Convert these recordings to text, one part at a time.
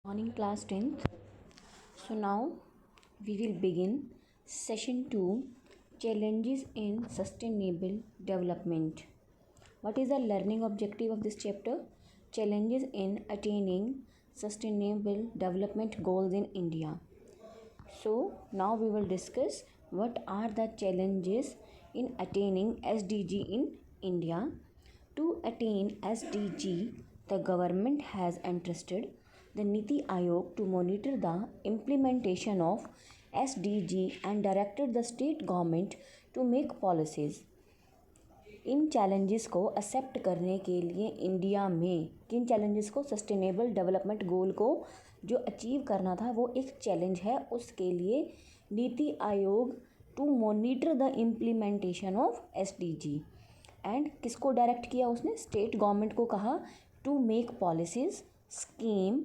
Morning class 10th. So now we will begin session 2, challenges in sustainable development. What is the learning objective of this chapter? Challenges in attaining sustainable development goals in India. So now we will discuss what are the challenges in attaining SDG in India. To attain SDG, the government has entrusted the Niti Aayog to monitor the implementation of SDG and directed the state government to make policies. In challenges को accept करने के लिए India में किन challenges को, sustainable development goal को जो achieve करना था वो एक चैलेंज है, उसके लिए NITI Aayog to monitor the implementation of SDG and किसको डायरेक्ट किया उसने, स्टेट गवर्नमेंट को कहा to make policies scheme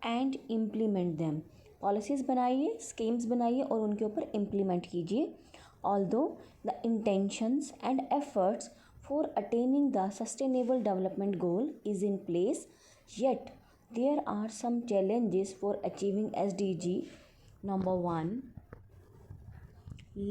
and implement them. Policies बनाइए, स्कीम्स बनाइए और उनके ऊपर इम्प्लीमेंट कीजिए। Although the intentions and efforts for attaining the sustainable development goal is in place, yet there are some challenges for achieving SDG. Number 1,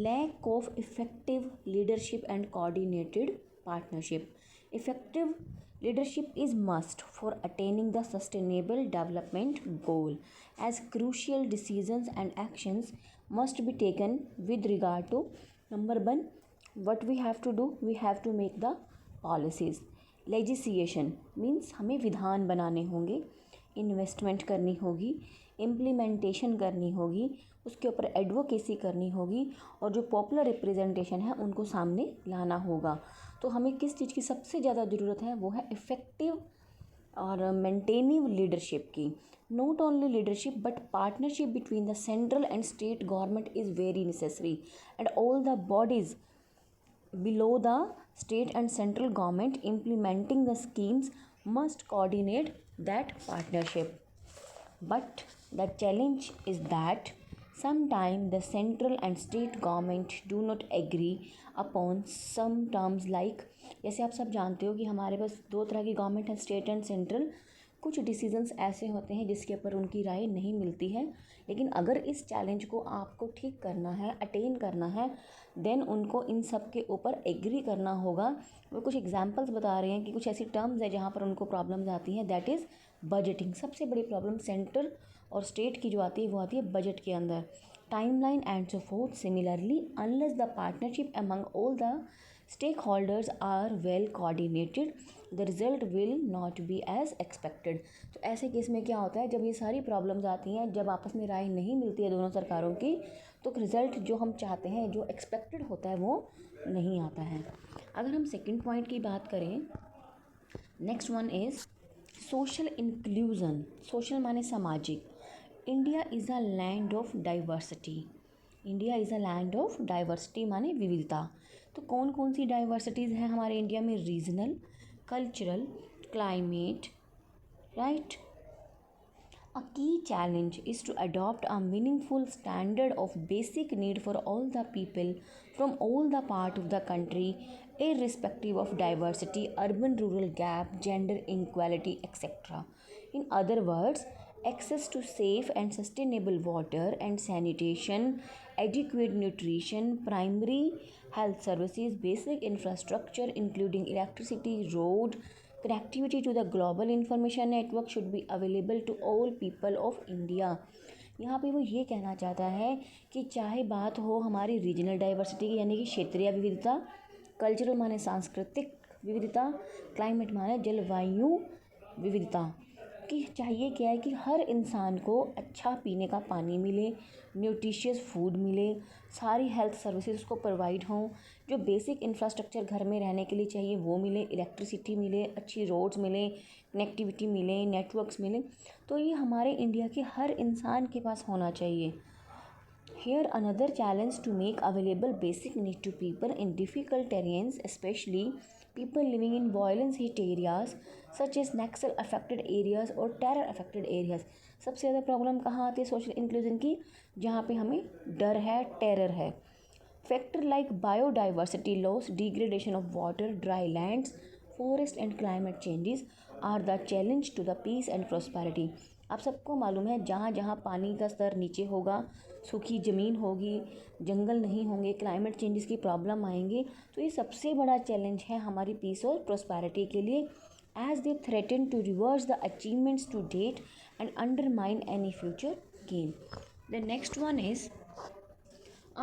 lack of effective leadership and coordinated partnership. Effective leadership is must for attaining the sustainable development goal, as crucial decisions and actions must be taken with regard to number 1, what we have to do, we have to make the policies. Legislation means हमें विधान बनाने होंगे, investment करनी होगी, implementation करनी होगी, उसके ऊपर एडवोकेसी करनी होगी और जो पॉपुलर रिप्रेजेंटेशन है उनको सामने लाना होगा। तो हमें किस चीज़ की सबसे ज़्यादा ज़रूरत है, वो है इफ़ेक्टिव और मेंटेनिव लीडरशिप की। Not only leadership but partnership between the central and state government is very necessary and all the bodies below the state and central government implementing the schemes must coordinate that partnership. But the challenge is that sometimes the central and state government do not agree upon some terms like, जैसे आप सब जानते हो कि हमारे पास दो तरह की गवर्नमेंट है, स्टेट एंड सेंट्रल। कुछ डिसीजंस ऐसे होते हैं जिसके ऊपर उनकी राय नहीं मिलती है, लेकिन अगर इस चैलेंज को आपको ठीक करना है, अटेन करना है, देन उनको इन सब के ऊपर एग्री करना होगा। वो कुछ एग्जांपल्स बता रहे हैं कि कुछ ऐसी टर्म्स है जहाँ पर उनको प्रॉब्लम्स आती हैं, दैट इज़ बजटिंग। सबसे बड़ी प्रॉब्लम सेंटर और स्टेट की जो आती है वो आती है बजट के अंदर, timeline and so fourth. Similarly unless the partnership among all the stakeholders are well coordinated, the result will not be as expected. तो ऐसे केस में क्या होता है, जब ये सारी प्रॉब्लम्स आती हैं, जब आपस में राय नहीं मिलती है दोनों सरकारों की, तो रिज़ल्ट जो हम चाहते हैं, जो एक्सपेक्टेड होता है, वो नहीं आता है। अगर हम सेकंड पॉइंट की बात करें, next one is social inclusion. Social माने सामाजिक। India is a land of diversity. India is a land of diversity माने विविधता। तो कौन कौन सी डाइवर्सिटीज़ हैं हमारे इंडिया में, regional, cultural, climate, right. A key challenge is to adopt a meaningful standard of basic need for all the people from all the part of the country, irrespective of diversity, urban rural gap, gender inequality, etc. In other words, access to safe and sustainable water and sanitation, adequate nutrition, primary health services, basic infrastructure including electricity, road, connectivity to the global information network should be available to all people of India. यहाँ पे वो ये कहना चाहता है कि चाहे बात हो हमारी रीजनल डाइवर्सिटी की, यानी कि क्षेत्रीय विविधता, कल्चरल माने सांस्कृतिक विविधता, क्लाइमेट माने जलवायु विविधता, कि चाहिए क्या है कि हर इंसान को अच्छा पीने का पानी मिले, न्यूट्रिशियस फूड मिले, सारी हेल्थ सर्विसेज उसको प्रोवाइड हों, जो बेसिक इंफ्रास्ट्रक्चर घर में रहने के लिए चाहिए वो मिले, इलेक्ट्रिसिटी मिले, अच्छी रोड्स मिले, कनेक्टिविटी मिले, नेटवर्क्स मिले। तो ये हमारे इंडिया के हर इंसान के पास होना चाहिए। Here another challenge to make available basic need to people in difficult terrains, especially people living in violence hit areas such as Naxal affected areas और terror affected areas। सबसे ज़्यादा प्रॉब्लम कहाँ आती है सोशल इंक्लूजन की, जहाँ पे हमें डर है, टेरर है। Factor like biodiversity loss, degradation of water, dry lands, forest and climate changes are the challenge to the peace and prosperity. आप सबको मालूम है जहाँ जहाँ पानी का स्तर नीचे होगा, सूखी ज़मीन होगी, जंगल नहीं होंगे, क्लाइमेट चेंजेस की प्रॉब्लम आएंगी, तो ये सबसे बड़ा चैलेंज है हमारी पीस और प्रोस्पेरिटी के लिए, as they threaten to reverse the achievements to date and undermine any future gain. The next one is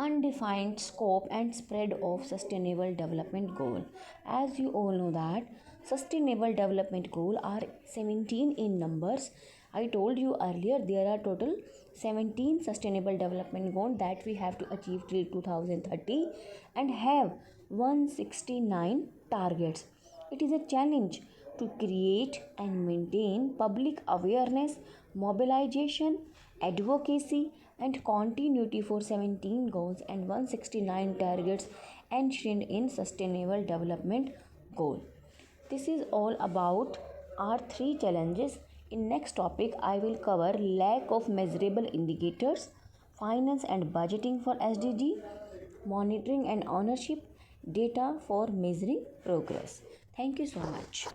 undefined scope and spread of sustainable development goal. As you all know that sustainable development goal are 17 in numbers. I told you earlier there are total 17 sustainable development goals that we have to achieve till 2030 and have 169 targets. It is a challenge to create and maintain public awareness, mobilization, advocacy, and continuity for 17 goals and 169 targets enshrined in Sustainable Development Goal. This is all about our three challenges. In next topic, I will cover lack of measurable indicators, finance and budgeting for SDG, monitoring and ownership, data for measuring progress. Thank you so much.